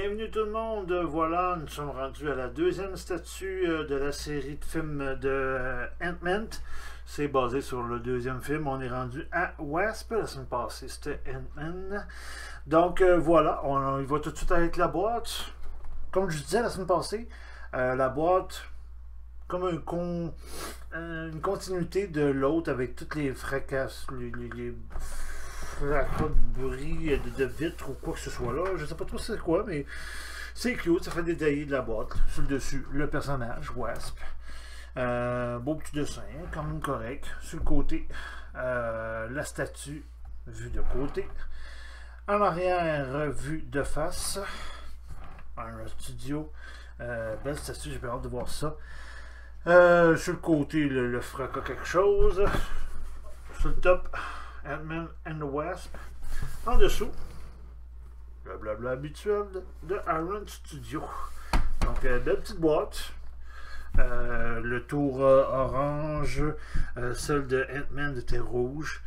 Bienvenue tout le monde, voilà, nous sommes rendus à la deuxième statue de la série de films de Ant-Man. C'est basé sur le deuxième film, on est rendu à Wasp, la semaine passée c'était Ant-Man. Donc voilà, il va tout de suite avec la boîte. Comme je disais la semaine passée, la boîte, comme une continuité de l'autre avec toutes les fracasses, les fracas de bruit de vitre ou quoi que ce soit là. Je sais pas trop c'est quoi, mais c'est cute. Ça fait détailler de la boîte. Sur le dessus, le personnage, Wasp. Beau petit dessin, quand même correct. Sur le côté, la statue vue de côté. En arrière, vue de face. Un studio. Belle statue, j'ai hâte de voir ça. Sur le côté, le fracas quelque chose. Sur le top, Ant-Man and the Wasp. En dessous, le blabla habituel de Iron Studio. Donc, belle petite boîte. Le tour orange, celle de Ant-Man était rouge.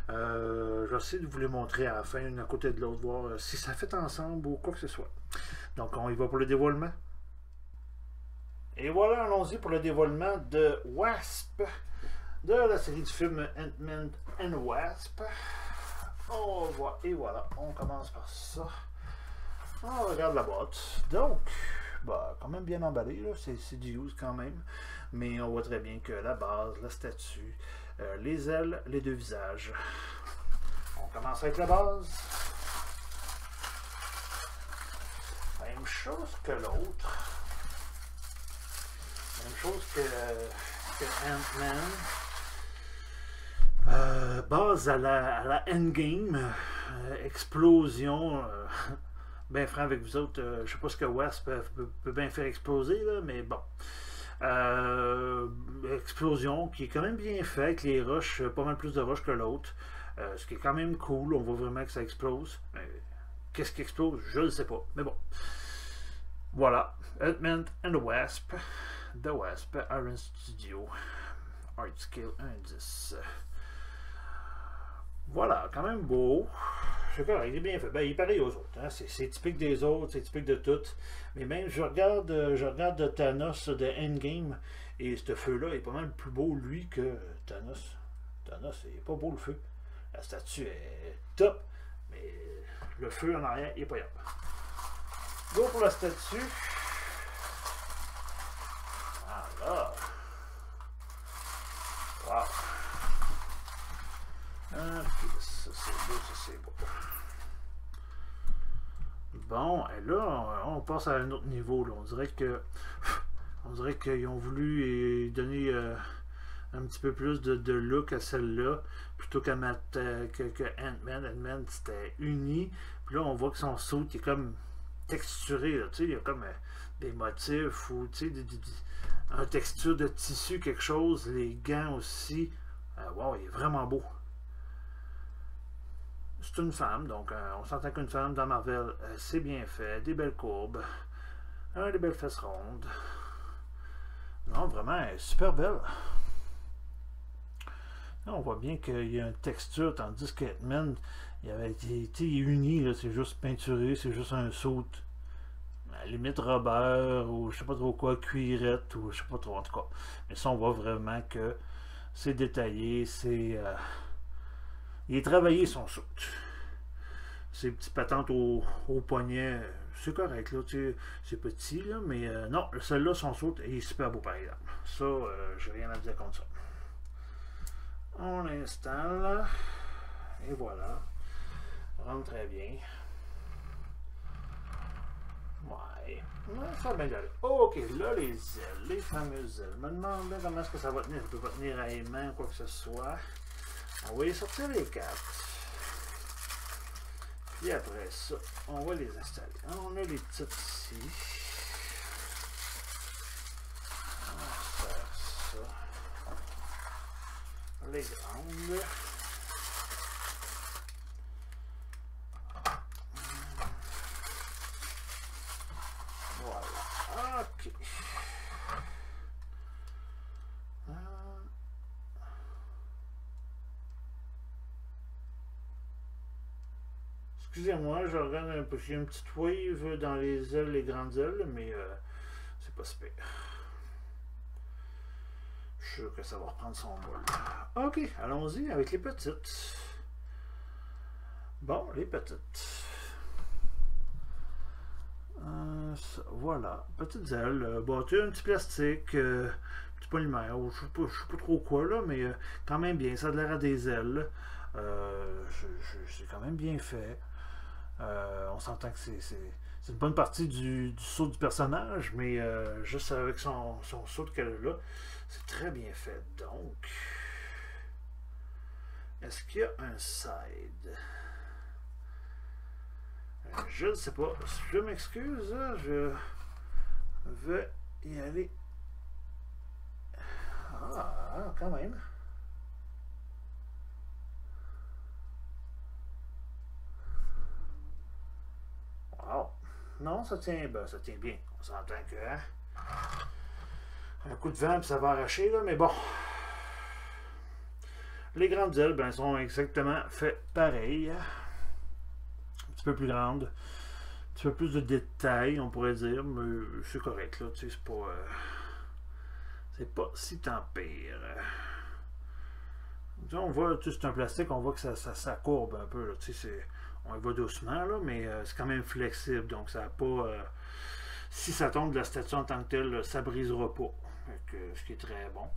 J'essaie de vous les montrer à la fin, une à côté de l'autre, voir si ça fait ensemble ou quoi que ce soit. Donc, on y va pour le dévoilement. Et voilà, allons-y pour le dévoilement de Wasp, de la série du film Ant-Man and Wasp. On voit, et voilà, on commence par ça. On regarde la boîte. Donc, bah, quand même bien emballé, c'est du use quand même. Mais on voit très bien que la base, la statue, les ailes, les deux visages. On commence avec la base. Même chose que l'autre. Même chose que Ant-Man. Base à la Endgame. Explosion. Ben franc avec vous autres, je sais pas ce que Wasp peut bien faire exploser, là, mais bon. Explosion qui est quand même bien faite. Les roches, pas mal plus de roches que l'autre. Ce qui est quand même cool. On voit vraiment que ça explose. Qu'est-ce qui explose? Je ne sais pas. Mais bon. Voilà. Ant-Man and the Wasp. The Wasp, Iron Studio, Art Scale 1:10. Voilà, quand même beau. C'est correct, il est bien fait. Ben, il est pareil aux autres. Hein. C'est typique des autres, c'est typique de toutes. Mais même, je regarde de Thanos de Endgame, et ce feu-là est pas mal plus beau, lui, que Thanos. Thanos, il est pas beau le feu. La statue est top, mais le feu en arrière, il est pas yop. Go pour la statue. Voilà. Wow. Ok, ça c'est beau, ça c'est beau. Bon, et là, on passe à un autre niveau. Là. On dirait qu'ils ont voulu donner un petit peu plus de look à celle-là, plutôt qu'à que Ant-Man. Ant-Man, c'était uni. Puis là, on voit que son saut est comme texturé. Là, il y a comme des motifs ou une texture de tissu, quelque chose. Les gants aussi. Wow, il est vraiment beau. C'est une femme, donc on s'entend qu'une femme dans Marvel, c'est bien fait, des belles courbes, des belles fesses rondes. Non, vraiment, elle est super belle. Là, on voit bien qu'il y a une texture, tandis que Ant-Man, il avait été uni, c'est juste peinturé, c'est juste un saut, à la limite rubber, ou je sais pas trop quoi, cuirette, ou je sais pas trop en tout cas. Mais ça, on voit vraiment que c'est détaillé, il est travaillé son saut. Ces petites patentes au poignet, c'est correct, là, c'est petit, là, mais non, celle-là, son saut est super beau par exemple. Ça, j'ai rien à dire contre ça. On l'installe, et voilà. Rentre très bien. Ouais, ça va bien aller. Ok, là, les ailes, les fameuses ailes. Je me demande comment est-ce que ça va tenir. Ça peut pas tenir à les mains, quoi que ce soit. On va y sortir les quatre. Puis après ça, on va les installer. On a les petites ici. On va faire ça. Les grandes. Voilà. Ok. Excusez-moi, je regarde un peu. J'ai une petite wave dans les ailes, les grandes ailes, mais c'est pas super. Je suis sûr que ça va reprendre son bol. Ok, allons-y avec les petites. Bon, les petites. Voilà, petites ailes. Bon, tu as un petit plastique, petit polymère, je sais pas trop quoi là, mais quand même bien. Ça a l'air à des ailes. C'est quand même bien fait. On s'entend que c'est une bonne partie du saut du personnage, mais juste avec son saut qu'elle a là, c'est très bien fait. Donc, est-ce qu'il y a un side? Je ne sais pas. Je m'excuse, je vais y aller. Ah, quand même. Wow. Non, ça tient, ça tient bien. On s'entend que un coup de vent puis ça va arracher là, mais bon. Les grandes ailes, sont exactement faites pareil. Un petit peu plus grandes. Un petit peu plus de détails, on pourrait dire, mais c'est correct là, tu sais, c'est pas si tant pire. On voit, tu sais, c'est un plastique, on voit que ça courbe un peu là, tu sais, on y va doucement là, mais c'est quand même flexible, donc ça n'a pas. Si ça tombe de la statue en tant que telle, ça brisera pas. Donc, ce qui est très bon.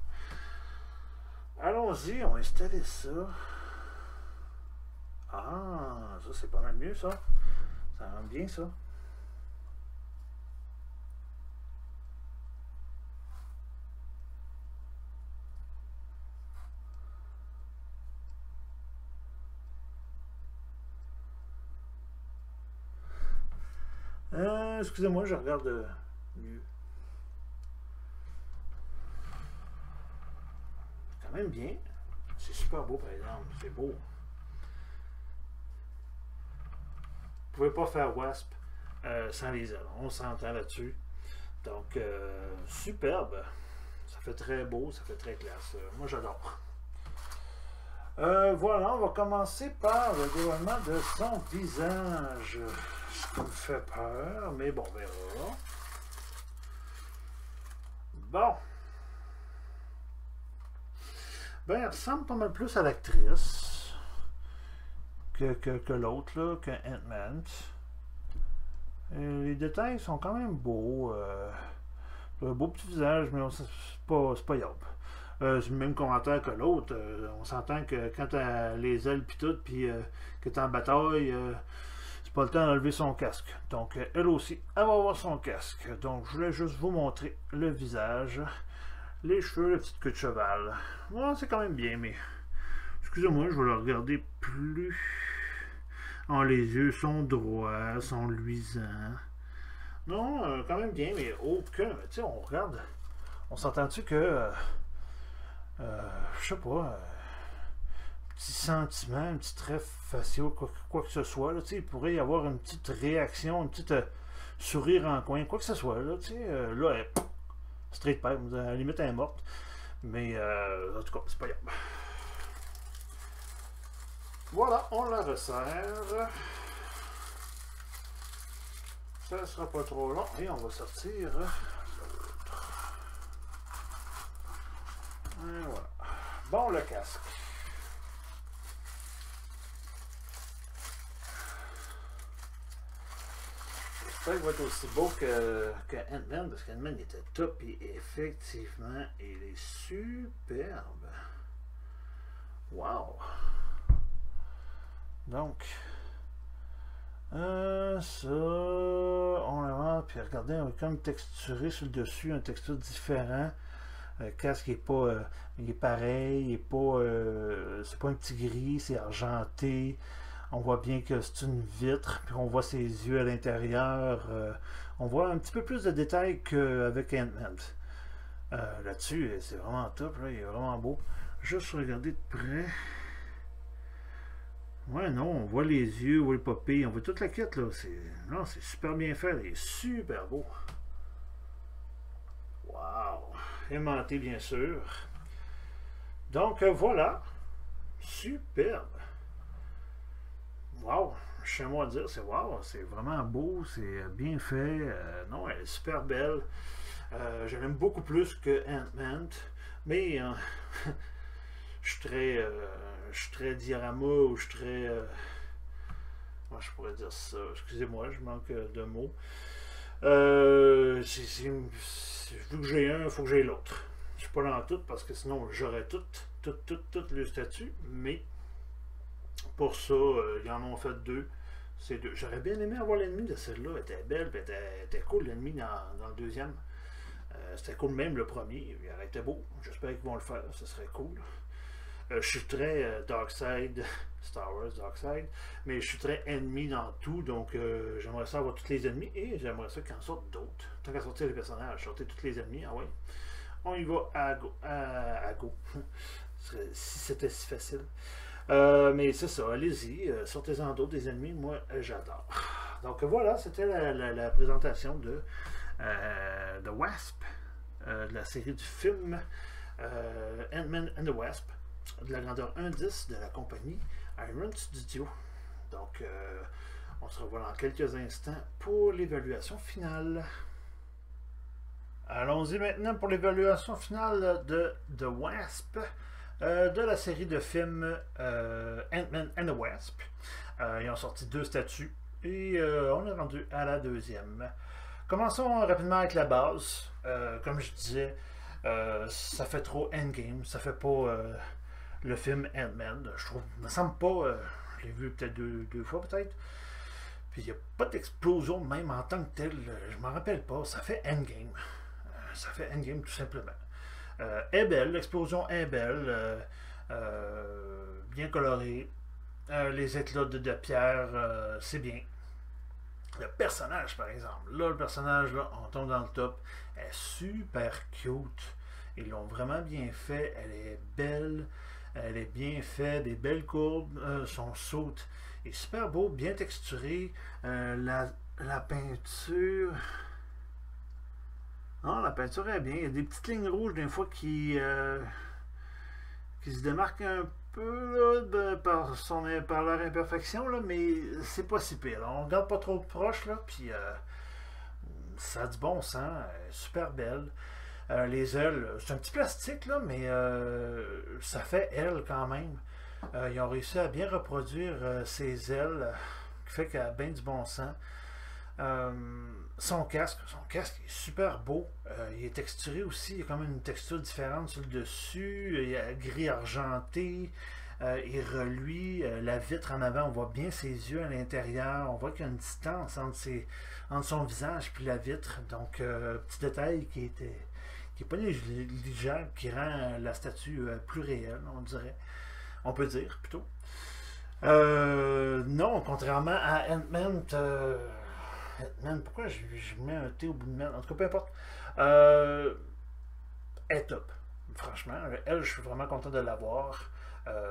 Allons-y, on va installer ça. Ah, ça c'est pas mal mieux ça. Ça rend bien ça. Excusez-moi, je regarde mieux. C'est quand même bien. C'est super beau par exemple. C'est beau. Vous pouvez pas faire Wasp sans les ailes. On s'entend là-dessus. Donc, superbe. Ça fait très beau, ça fait très classe. Moi, j'adore. Voilà, on va commencer par le dévoilement de son visage. Ce qui me fait peur, mais bon, on verra. Bon. Ben, elle ressemble pas mal plus à l'actrice que l'autre, là, que Ant-Man. Les détails sont quand même beaux. Un beau petit visage, mais c'est pas yop. C'est le même commentaire que l'autre. On s'entend que quand t'as les ailes pis tout, puis que t'es en bataille, c'est pas le temps d'enlever son casque. Donc elle aussi, elle va avoir son casque. Donc je voulais juste vous montrer le visage, les cheveux, la petite queue de cheval. Ouais, c'est quand même bien, mais excusez-moi, je vais le regarder plus. Oh, les yeux sont droits, sont luisants. Non, quand même bien, mais aucun. Tu sais, on regarde. On s'entend-tu que. Je sais pas. Petit sentiment, un petit trait facial, quoi que ce soit. Là, il pourrait y avoir une petite réaction, une petite sourire en coin, quoi que ce soit. Là, là elle, straight pipe, à la limite, elle est morte. Mais en tout cas, c'est pas grave. Voilà, on la resserre. Ça ne sera pas trop long. Et on va sortir l'autre. Et voilà. Bon, le casque. J'espère qu'il va être aussi beau que Ant-Man, parce qu'Ant-Man était top et effectivement, il est superbe. Wow. Donc, ça, on l'avance, puis regardez, on va comme texturé sur le dessus, un texture différent. Le casque est pas, il est pareil, il est pas, c'est pas un petit gris, c'est argenté. On voit bien que c'est une vitre, puis on voit ses yeux à l'intérieur. On voit un petit peu plus de détails qu'avec Ant-Man. Là-dessus, c'est vraiment top, là, il est vraiment beau. Juste regarder de près. Ouais, non, on voit les yeux, on voit le popé, on voit toute la quête, là. C'est super bien fait, il est super beau. Wow! Aimanté, bien sûr. Donc, voilà. Superbe. Wow! chez moi à dire, c'est wow, c'est vraiment beau, c'est bien fait. Non, elle est super belle. Je l'aime beaucoup plus que Ant-Man, mais je suis très, diorama ou je suis très, comment je pourrais dire ça, excusez-moi, je manque de mots. Vu que j'ai un, il faut que j'ai l'autre. Je suis pas dans tout parce que sinon j'aurais tout le statut, mais pour ça, ils en ont fait deux. C'est deux. J'aurais bien aimé avoir l'ennemi de celle-là. Elle était belle, puis elle était cool, l'ennemi dans le deuxième. C'était cool même le premier. Il aurait été beau. J'espère qu'ils vont le faire. Ce serait cool. Je suis très Darkseid, Star Wars Darkseid, mais je suis très ennemi dans tout, donc j'aimerais ça avoir tous les ennemis et j'aimerais ça qu'il en sorte d'autres. Tant qu'à sortir les personnages, sortir tous les ennemis, ah ouais. On y va à go. À go. Si c'était si facile. Mais c'est ça, allez-y, sortez-en d'autres des ennemis, moi j'adore. Donc voilà, c'était la présentation de The Wasp, de la série du film Ant-Man and the Wasp, de la grandeur 1/10 de la compagnie Iron Studio. Donc on se revoit dans quelques instants pour l'évaluation finale. Allons-y maintenant pour l'évaluation finale de The Wasp. De la série de films Ant-Man and the Wasp. Ils ont sorti 2 statuts et on est rendu à la deuxième. Commençons rapidement avec la base. Comme je disais, ça fait trop Endgame, ça fait pas le film Ant-Man. Je trouve, il me semble pas, je l'ai vu peut-être deux fois peut-être. Puis il n'y a pas d'explosion même en tant que tel, je m'en rappelle pas, ça fait Endgame. Ça fait Endgame tout simplement. Est belle, l'explosion est belle, bien colorée, les éclats de pierre, c'est bien. Le personnage, par exemple, là, le personnage, là, on tombe dans le top, est super cute. Ils l'ont vraiment bien fait, elle est belle, elle est bien faite, des belles courbes, son saut est super beau, bien texturé, la peinture. Non, la peinture est bien. Il y a des petites lignes rouges des fois qui se démarquent un peu là, par leur imperfection, là, mais c'est pas si pire. On regarde pas trop proche, là, puis ça a du bon sens. Super belle. Les ailes, c'est un petit plastique, là, mais ça fait aile quand même. Ils ont réussi à bien reproduire ces ailes, qui fait qu'elle a bien du bon sens. Son casque est super beau. Il est texturé aussi. Il y a quand même une texture différente sur le dessus. Il est gris argenté. Il reluit. La vitre en avant, on voit bien ses yeux à l'intérieur. On voit qu'il y a une distance entre son visage et la vitre. Donc, petit détail qui est pas négligeable, qui rend la statue plus réelle, on dirait. On peut dire, plutôt. Non, contrairement à Ant-Man, Man, pourquoi je mets un T au bout de man? En tout cas, peu importe. Elle est top. Franchement, elle, je suis vraiment content de l'avoir.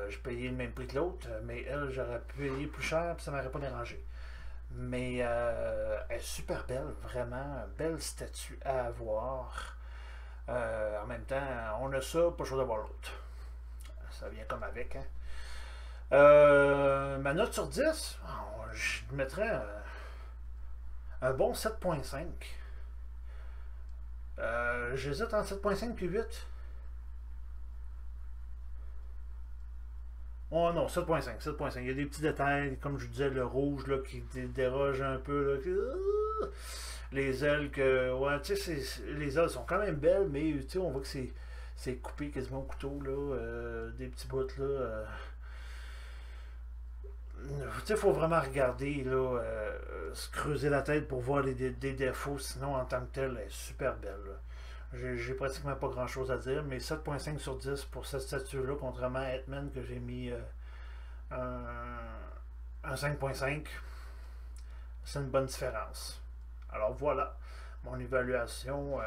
J'ai payé le même prix que l'autre, mais elle, j'aurais pu payer plus cher, puis ça m'aurait pas dérangé. Mais elle est super belle, vraiment. Belle statue à avoir. En même temps, on a ça, pas chaud d'avoir l'autre. Ça vient comme avec, hein. Ma note sur 10, je mettrais un bon 7.5. J'hésite entre 7.5 et 8. Oh non, 7.5, 7.5. Il y a des petits détails, comme je disais, le rouge là, qui déroge un peu. Là, les ailes que. Ouais, tu sais, les ailes sont quand même belles, mais tu sais, on voit que c'est coupé quasiment au couteau, là. Des petits bouts là. Il faut vraiment regarder, là, se creuser la tête pour voir des défauts, sinon en tant que tel, elle est super belle. J'ai pratiquement pas grand chose à dire, mais 7.5 sur 10 pour cette statue-là, contrairement à Ant-Man que j'ai mis un 5.5, c'est une bonne différence. Alors voilà, mon évaluation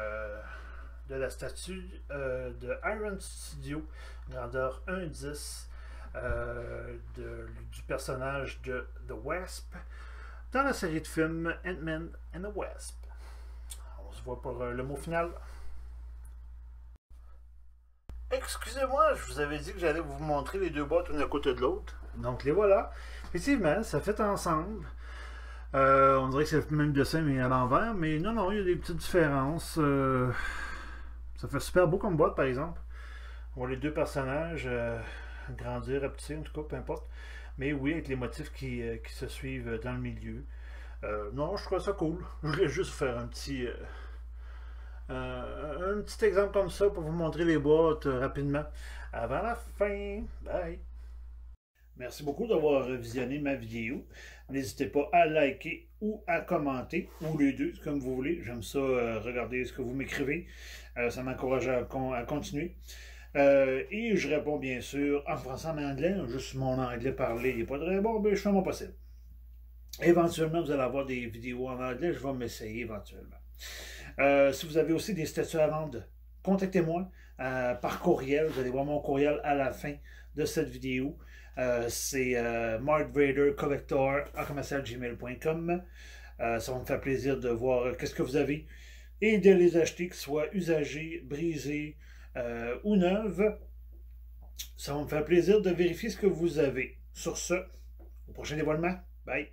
de la statue de Iron Studio, grandeur 1/10. Du personnage de The Wasp dans la série de films Ant-Man and the Wasp. On se voit pour le mot final. excusez-moi, je vous avais dit que j'allais vous montrer les deux boîtes l'une à côté de l'autre. Donc les voilà. Effectivement, ça fait ensemble. On dirait que c'est le même dessin mais à l'envers, mais non, non, il y a des petites différences. Ça fait super beau comme boîte par exemple. On voit les deux personnages grandir, rapetisser, en tout cas, peu importe. Mais oui, avec les motifs qui se suivent dans le milieu. Non, je trouve ça cool. Je voulais juste faire un petit exemple comme ça pour vous montrer les boîtes rapidement avant la fin. Bye! Merci beaucoup d'avoir visionné ma vidéo. N'hésitez pas à liker ou à commenter, ou les deux, comme vous voulez. J'aime ça, regarder ce que vous m'écrivez. Ça m'encourage à continuer. Et je réponds bien sûr en français, en anglais. Juste mon anglais parlé n'est pas très bon, mais je fais mon possible. Éventuellement, vous allez avoir des vidéos en anglais. Je vais m'essayer éventuellement. Si vous avez aussi des statues à vendre, contactez-moi par courriel. Vous allez voir mon courriel à la fin de cette vidéo. C'est markvadercollector@gmail.com. Ça va me faire plaisir de voir qu'est-ce que vous avez et de les acheter, qu'ils soient usagés, brisés ou neuves. Ça va me faire plaisir de vérifier ce que vous avez. Sur ce, au prochain dévoilement. Bye!